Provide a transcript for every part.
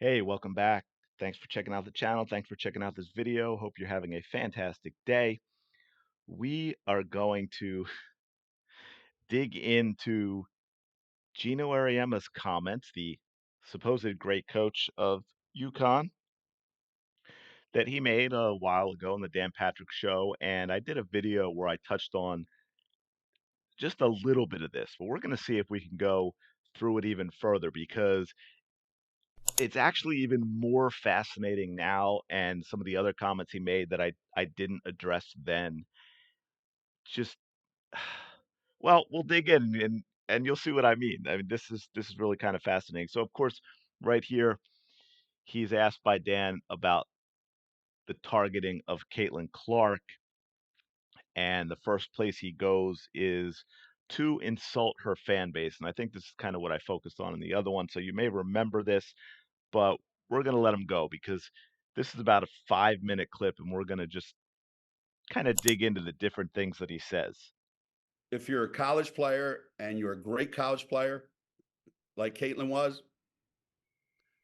Hey, welcome back. Thanks for checking out the channel. Thanks for checking out this video. Hope you're having a fantastic day. We are going to dig into Geno Ariema's comments, the supposed great coach of UConn, that he made a while ago on the Dan Patrick Show. And I did a video where I touched on just a little bit of this, but we're going to see if we can go through it even further because it's actually even more fascinating now, and some of the other comments he made that I didn't address then just well, we'll dig in and you'll see what I mean. I mean, this is really kind of fascinating. So of course, right here, he's asked by Dan about the targeting of Caitlin Clark, and the first place he goes is to insult her fan base. And I think this is kind of what I focused on in the other one. So you may remember this, but we're going to let him go because this is about a 5-minute clip and we're going to just kind of dig into the different things that he says. If you're a college player and you're a great college player, like Caitlin was,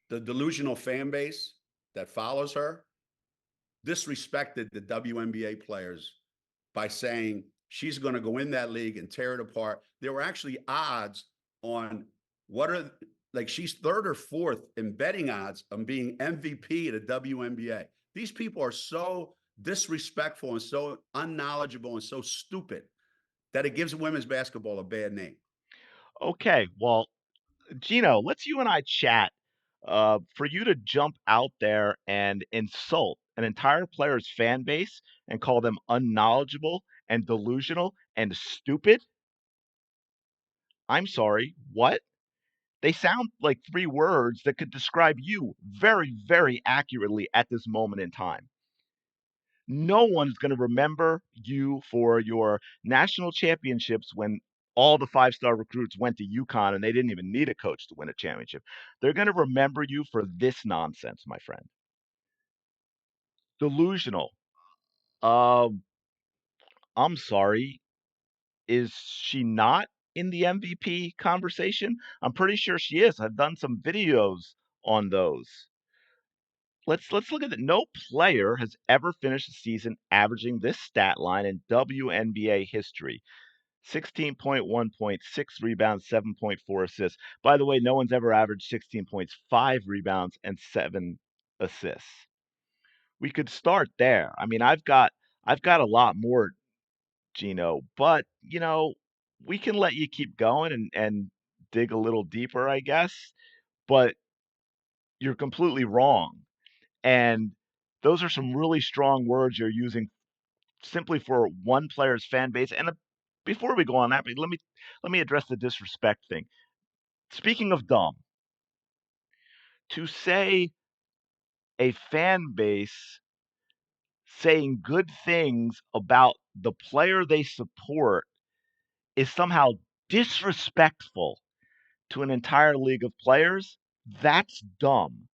the delusional fan base that follows her disrespected the WNBA players by saying she's going to go in that league and tear it apart. There were actually odds on what are like she's third or fourth in betting odds on being MVP at a WNBA. These people are so disrespectful and so unknowledgeable and so stupid that it gives women's basketball a bad name. Okay, well, Gino, let's you and I chat. For you to jump out there and insult an entire player's fan base and call them unknowledgeable and delusional and stupid. I'm sorry, what? They sound like three words that could describe you very, very accurately at this moment in time. No one's going to remember you for your national championships when all the five-star recruits went to UConn and they didn't even need a coach to win a championship. They're going to remember you for this nonsense, my friend. Delusional. Uh, I'm sorry. Is she not in the MVP conversation? I'm pretty sure she is. I've done some videos on those. Let's look at it. No player has ever finished a season averaging this stat line in WNBA history. 16.1 points, 6 rebounds, 7.4 assists. By the way, no one's ever averaged 16 points, 5 rebounds, and 7 assists. We could start there. I mean, I've got a lot more, Gino, but we can let you keep going and dig a little deeper, I guess. But you're completely wrong. And those are some really strong words you're using simply for one player's fan base. And before we go on that, let me address the disrespect thing. Speaking of dumb, to say a fan base saying good things about the player they support is somehow disrespectful to an entire league of players, that's dumb.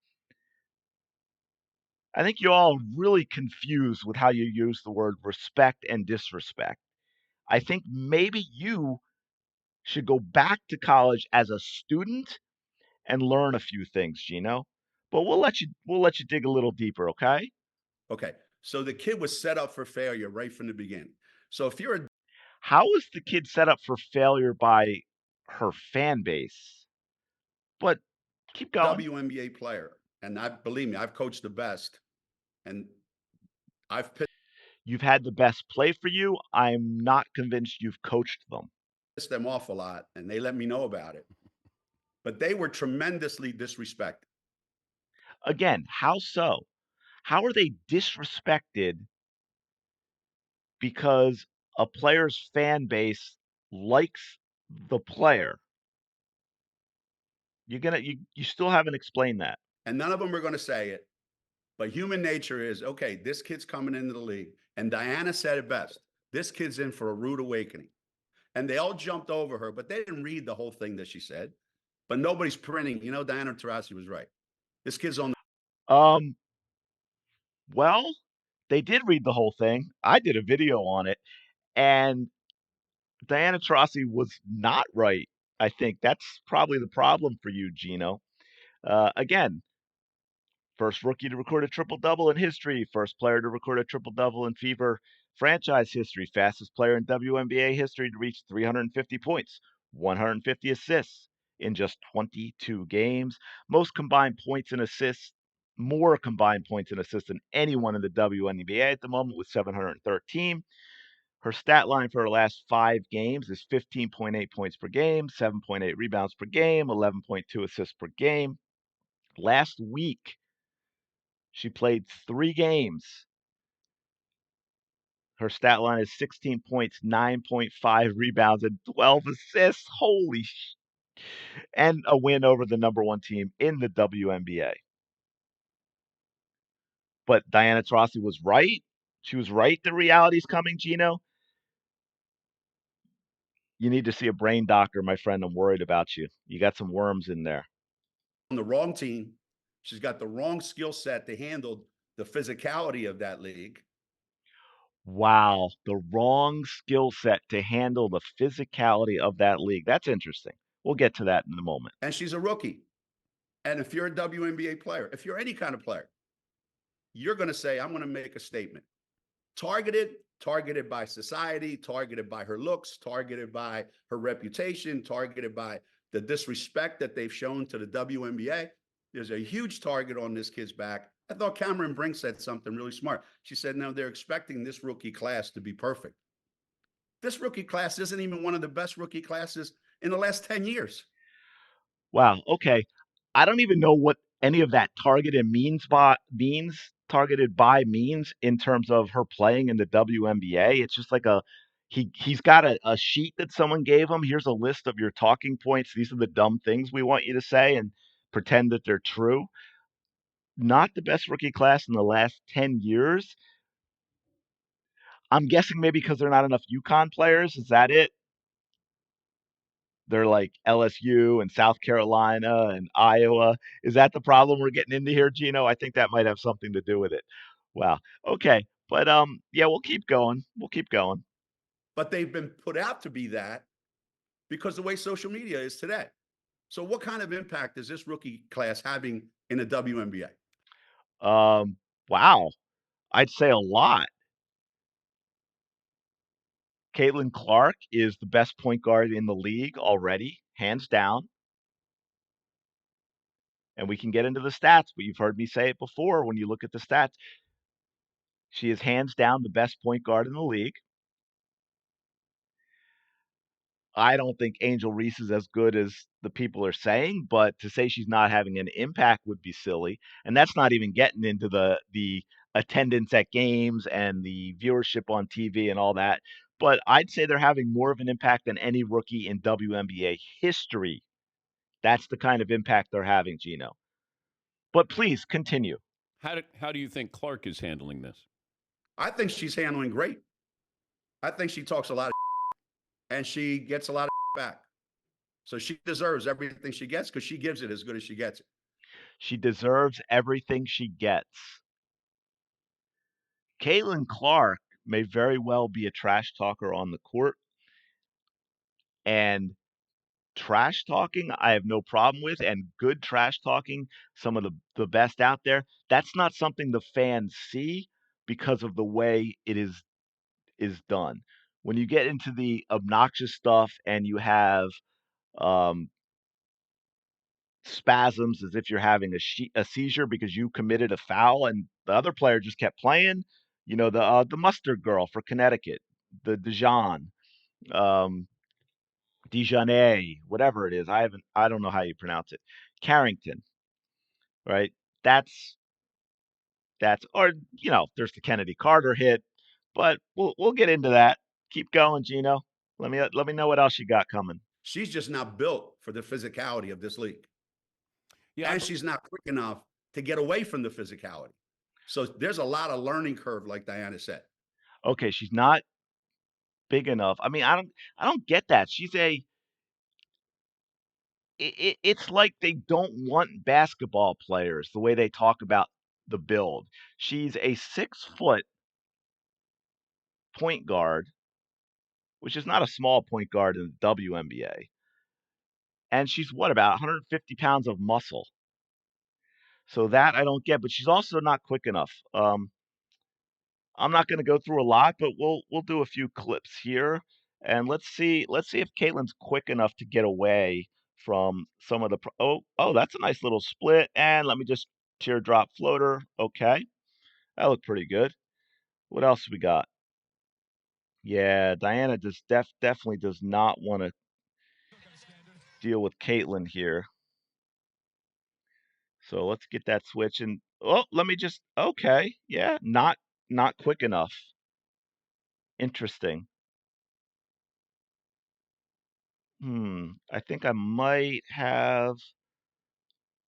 I think you're all really confused with how you use the word respect and disrespect. I think maybe you should go back to college as a student and learn a few things, Gino. But we'll let you dig a little deeper, okay? Okay. So the kid was set up for failure right from the beginning. So if you're a How was the kid set up for failure by her fan base? But keep going. WNBA player, and I believe me, I've coached the best, and I've You've had the best play for you. I'm not convinced you've coached them. pissed them off a lot, and they let me know about it. But they were tremendously disrespected. Again, how so? How are they disrespected because a player's fan base likes the player? You still haven't explained that. And none of them are going to say it. But human nature is okay, this kid's coming into the league. And Diana said it best, this kid's in for a rude awakening. And they all jumped over her, but they didn't read the whole thing that she said. But nobody's printing. Diana Taurasi was right. This kid's on Um, well, they did read the whole thing. I did a video on it, and Diana Taurasi was not right. I think that's probably the problem for you, Gino. Again, First rookie to record a triple double in history. First player to record a triple double in Fever franchise history. Fastest player in WNBA history to reach 350 points, 150 assists in just 22 games. Most combined points and assists, more combined points and assists than anyone in the WNBA at the moment with 713. Her stat line for her last 5 games is 15.8 points per game, 7.8 rebounds per game, 11.2 assists per game. Last week, she played 3 games. Her stat line is 16 points, 9.5 rebounds, and 12 assists. Holy and a win over the number one team in the WNBA. But Diana Taurasi was right. She was right. The reality's coming, Geno. You need to see a brain doctor, my friend. I'm worried about you. You got some worms in there. On the wrong team. She's got the wrong skill set to handle the physicality of that league. Wow, the wrong skill set to handle the physicality of that league. That's interesting. We'll get to that in a moment. And she's a rookie. And if you're a WNBA player, if you're any kind of player, you're going to say, I'm going to make a statement. Targeted by society, targeted by her looks, targeted by her reputation, targeted by the disrespect that they've shown to the WNBA. There's a huge target on this kid's back. I thought Cameron Brink said something really smart. She said, no, they're expecting this rookie class to be perfect. This rookie class isn't even one of the best rookie classes in the last 10 years. Wow. Okay. I don't even know what any of that targeted by means in terms of her playing in the WNBA. It's just like he's got a sheet that someone gave him. Here's a list of your talking points. These are the dumb things we want you to say and pretend that they're true. Not the best rookie class in the last 10 years. I'm guessing maybe because there are not enough UConn players. Is that it? They're like LSU and South Carolina and Iowa. Is that the problem we're getting into here, Geno? I think that might have something to do with it. Wow. Okay. But yeah, we'll keep going. We'll keep going. But they've been put out to be that because the way social media is today. So what kind of impact is this rookie class having in the WNBA? Wow. I'd say a lot. Caitlin Clark is the best point guard in the league already, hands down. And we can get into the stats, but you've heard me say it before when you look at the stats. She is hands down the best point guard in the league. I don't think Angel Reese is as good as the people are saying, but to say she's not having an impact would be silly. And that's not even getting into the attendance at games and the viewership on TV and all that. But I'd say they're having more of an impact than any rookie in WNBA history. That's the kind of impact they're having, Geno. But please continue. How do you think Clark is handling this? I think she's handling great. I think she talks a lot of and she gets a lot of back. So she deserves everything she gets because she gives it as good as she gets it. She deserves everything she gets. Caitlin Clark may very well be a trash talker on the court. And trash talking, I have no problem with, and good trash talking, some of the best out there. That's not something the fans see because of the way it is done. When you get into the obnoxious stuff and you have um, spasms as if you're having a seizure because you committed a foul and the other player just kept playing, the mustard girl for Connecticut, the Dijon, um, Dijonay, whatever it is. I don't know how you pronounce it. Carrington, right? That's or there's the Kennedy Carter hit, but we'll get into that. Keep going, Geno. Let me know what else you got coming. She's just not built for the physicality of this league. Yeah, And she's not quick enough to get away from the physicality. So there's a lot of learning curve, like Diana said. Okay, she's not big enough. I mean, I don't get that. It's like they don't want basketball players the way they talk about the build. She's a 6 foot point guard, which is not a small point guard in the WNBA. And she's what, about 150 pounds of muscle. So that I don't get, but she's also not quick enough. I'm not going to go through a lot, but we'll do a few clips here, and let's see if Caitlin's quick enough to get away from some of the. Oh, that's a nice little split, and let me just teardrop floater. Okay, that looked pretty good. What else we got? Yeah, Diana definitely does not want to deal with Caitlin here. So let's get that switch and let me just okay, yeah, not quick enough. Interesting. I think I might have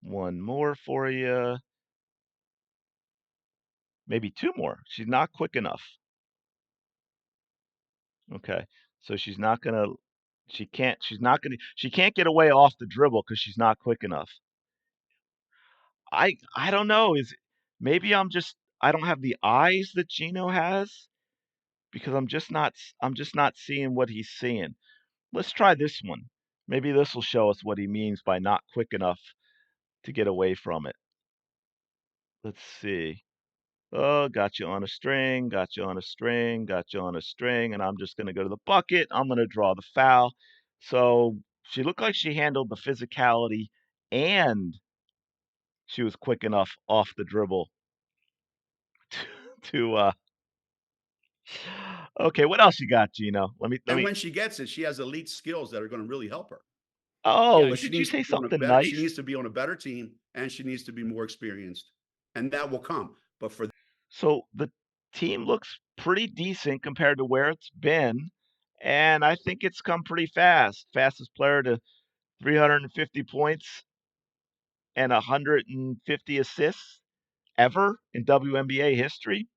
one more for you. Maybe two more. She's not quick enough. Okay. So she can't get away off the dribble because she's not quick enough. I don't know. Maybe I don't have the eyes that Geno has because I'm just not seeing what he's seeing. Let's try this one. Maybe this will show us what he means by not quick enough to get away from it. Let's see. Oh, got you on a string, got you on a string, got you on a string, and I'm just going to go to the bucket. I'm going to draw the foul. So she looked like she handled the physicality and she was quick enough off the dribble to Okay, what else you got, Gino? Let And me when she gets it, she has elite skills that are going to really help her. Oh, But she did you needs to say be on a something better. She nice? needs to be on a better team, and she needs to be more experienced, and that will come. But for So the team looks pretty decent compared to where it's been, and I think it's come pretty fast. Fastest player to 350 points and 150 assists ever in WNBA history.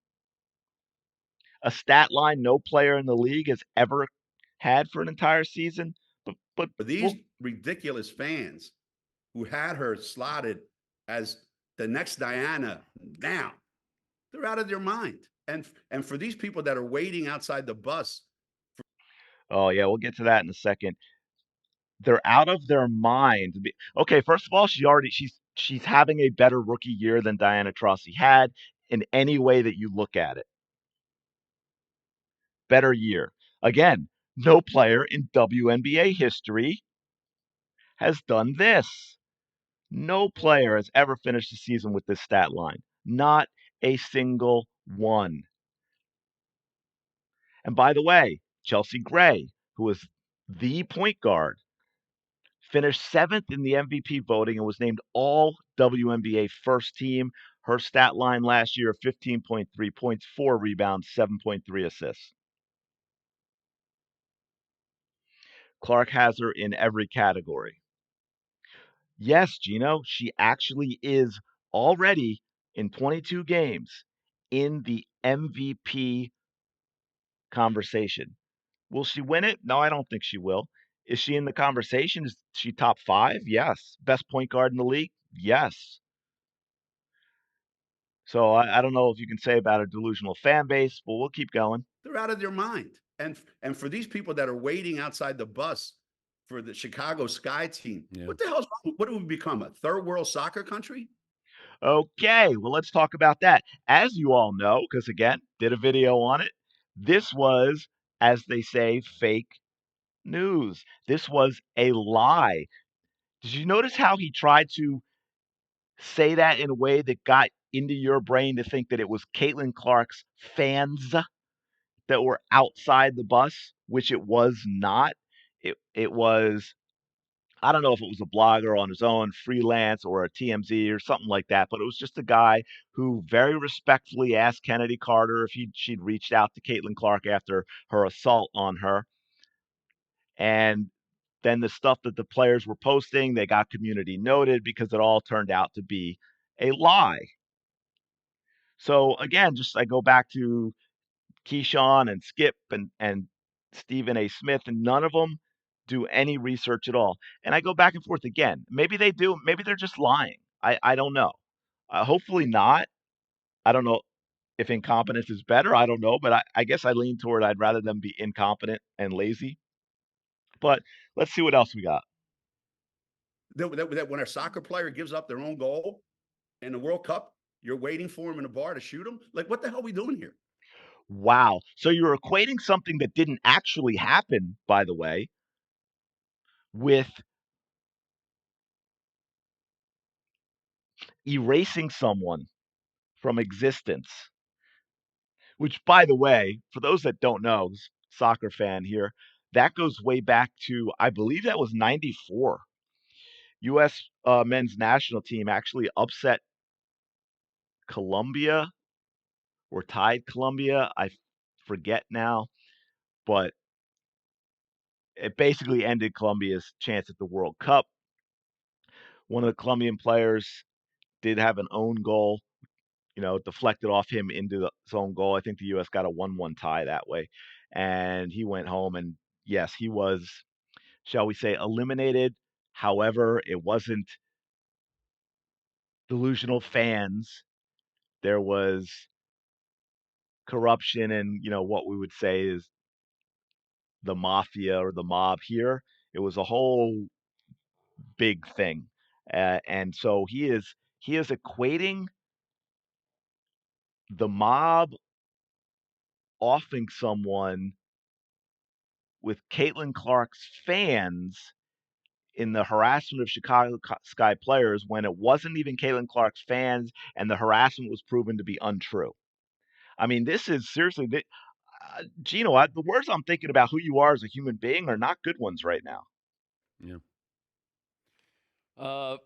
A stat line no player in the league has ever had for an entire season. But these well, ridiculous fans who had her slotted as the next Diana now, they're out of their mind. And for these people that are waiting outside the bus, oh yeah, we'll get to that in a second. They're out of their mind. Okay, first of all, she's having a better rookie year than Diana Taurasi had in any way that you look at it. Better year. Again, no player in WNBA history has done this. No player has ever finished the season with this stat line. Not a single one. And by the way, Chelsea Gray, who was the point guard, finished 7th in the MVP voting and was named all WNBA first team. Her stat line last year 15.3 points, 4 rebounds, 7.3 assists. Clark has her in every category. Yes, Gino, she actually is already in 22 games in the MVP conversation. Will she win it? No, I don't think she will. Is she in the conversation? Is she top 5? Yes. Best point guard in the league? Yes. So I don't know if you can say about a delusional fan base, but we'll keep going. they're out of their mind. And for these people that are waiting outside the bus for the Chicago Sky team, what the hell's wrong? What do we become? A third world soccer country? Okay, well, let's talk about that. As you all know, because again, did a video on it, this was, as they say, fake news. This was a lie. Did you notice how he tried to say that in a way that got into your brain to think that it was Caitlin Clark's fans that were outside the bus, which it was not. It was I don't know if it was a blogger on his own, freelance, or a TMZ or something like that, but it was just a guy who very respectfully asked Kennedy Carter if she'd reached out to Caitlin Clark after her assault on her. And then the stuff that the players were posting, they got community noted because it all turned out to be a lie. So again, just I go back to Keyshawn and Skip and Stephen A. Smith, and none of them do any research at all. And I go back and forth again. Maybe they do. Maybe they're just lying. I don't know. Hopefully not. I don't know if incompetence is better. I don't know, but I guess I lean toward I'd rather them be incompetent and lazy. But let's see what else we got. That when a soccer player gives up their own goal in the World Cup, you're waiting for him in a bar to shoot him? Like, what the hell are we doing here? Wow. So you're equating something that didn't actually happen, by the way, with erasing someone from existence, which, by the way, for those that don't know, soccer fan here, that goes way back to, I believe that was 94. U.S. Men's national team actually upset Colombia or tied Colombia. I forget now, but it basically ended Colombia's chance at the World Cup. One of the Colombian players did have an own goal, deflected off him into his own goal. I think the U.S. got a 1-1 tie that way. And he went home, and yes, he was, shall we say, eliminated. However, it wasn't delusional fans. There was corruption and, what we would say is the mafia or the mob here. It was a whole big thing. And so he is equating the mob offing someone with Caitlin Clark's fans in the harassment of Chicago Sky players when it wasn't even Caitlin Clark's fans and the harassment was proven to be untrue. I mean, this is seriously, Geno, the words I'm thinking about who you are as a human being are not good ones right now. Yeah.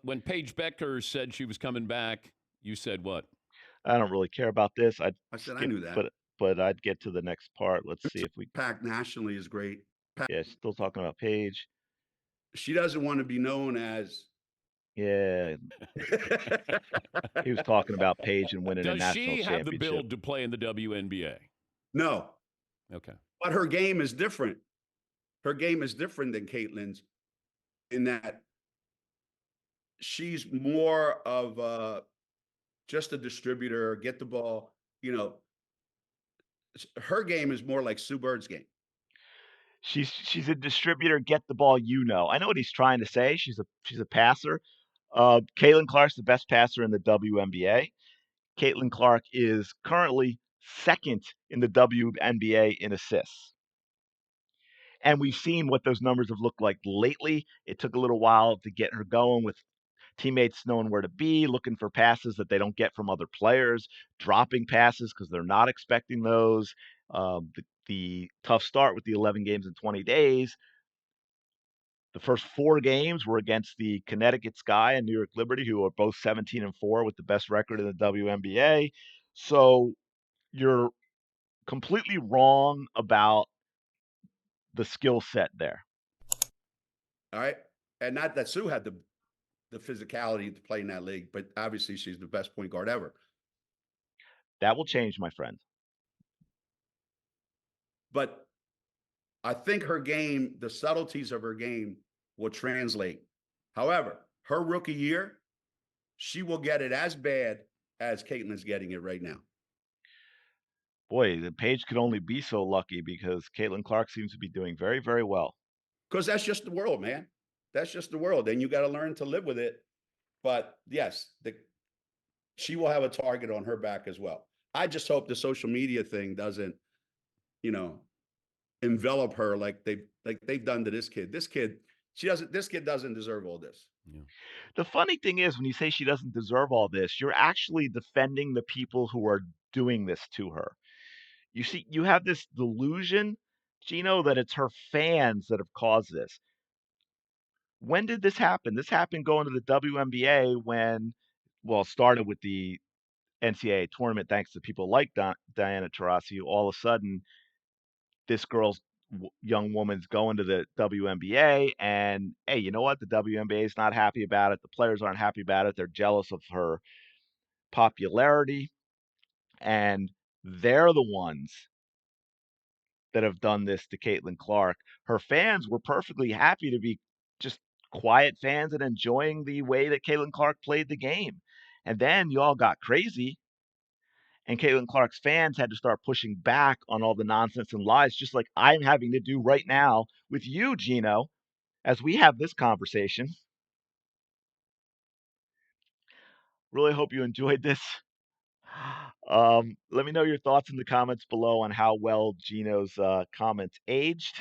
When Paige Becker said she was coming back, you said what? I don't really care about this. I said, I knew that. But I'd get to the next part. Let's see if we. Pack nationally is great. Yeah, still talking about Paige. She doesn't want to be known as. Yeah, he was talking about Paige and winning a Does national she have the championship. build to play in the WNBA? No. Okay. But her game is different. Her game is different than Caitlin's in that she's more of just a distributor, get the ball. Her game is more like Sue Bird's game. She's a distributor, get the ball, I know what he's trying to say. She's a passer. Caitlin Clark's the best passer in the WNBA. Caitlin Clark is currently second in the WNBA in assists. And we've seen what those numbers have looked like lately. It took a little while to get her going with teammates knowing where to be, looking for passes that they don't get from other players, dropping passes because they're not expecting those. The tough start with the 11 games in 20 days. The first 4 games were against the Connecticut Sky and New York Liberty, who are both 17-4 with the best record in the WNBA. So you're completely wrong about the skill set there. All right. And not that Sue had the physicality to play in that league, but obviously she's the best point guard ever. That will change, my friend. But I think her game, the subtleties of her game will translate. However, her rookie year, she will get it as bad as Caitlin's getting it right now. Boy, the Paige could only be so lucky because Caitlin Clark seems to be doing very, very well. Because that's just the world, man. That's just the world. And you got to learn to live with it. But yes, she will have a target on her back as well. I just hope the social media thing doesn't, envelop her like they've done to this kid. This kid doesn't deserve all this. Yeah. The funny thing is, when you say she doesn't deserve all this, you're actually defending the people who are doing this to her. You see, you have this delusion, Geno, that it's her fans that have caused this. When did this happen? This happened going to the WNBA when, it started with the NCAA tournament, thanks to people like Diana Taurasi. All of a sudden, this young woman's going to the WNBA, and hey, you know what? The WNBA is not happy about it. The players aren't happy about it. They're jealous of her popularity, and they're the ones that have done this to Caitlin Clark. Her fans were perfectly happy to be just quiet fans and enjoying the way that Caitlin Clark played the game. And then you all got crazy, and Caitlin Clark's fans had to start pushing back on all the nonsense and lies, just like I'm having to do right now with you, Geno, as we have this conversation. Really hope you enjoyed this. Let me know your thoughts in the comments below on how well Geno's comments aged.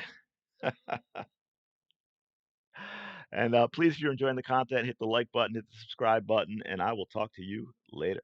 And please, if you're enjoying the content, hit the like button, hit the subscribe button, and I will talk to you later.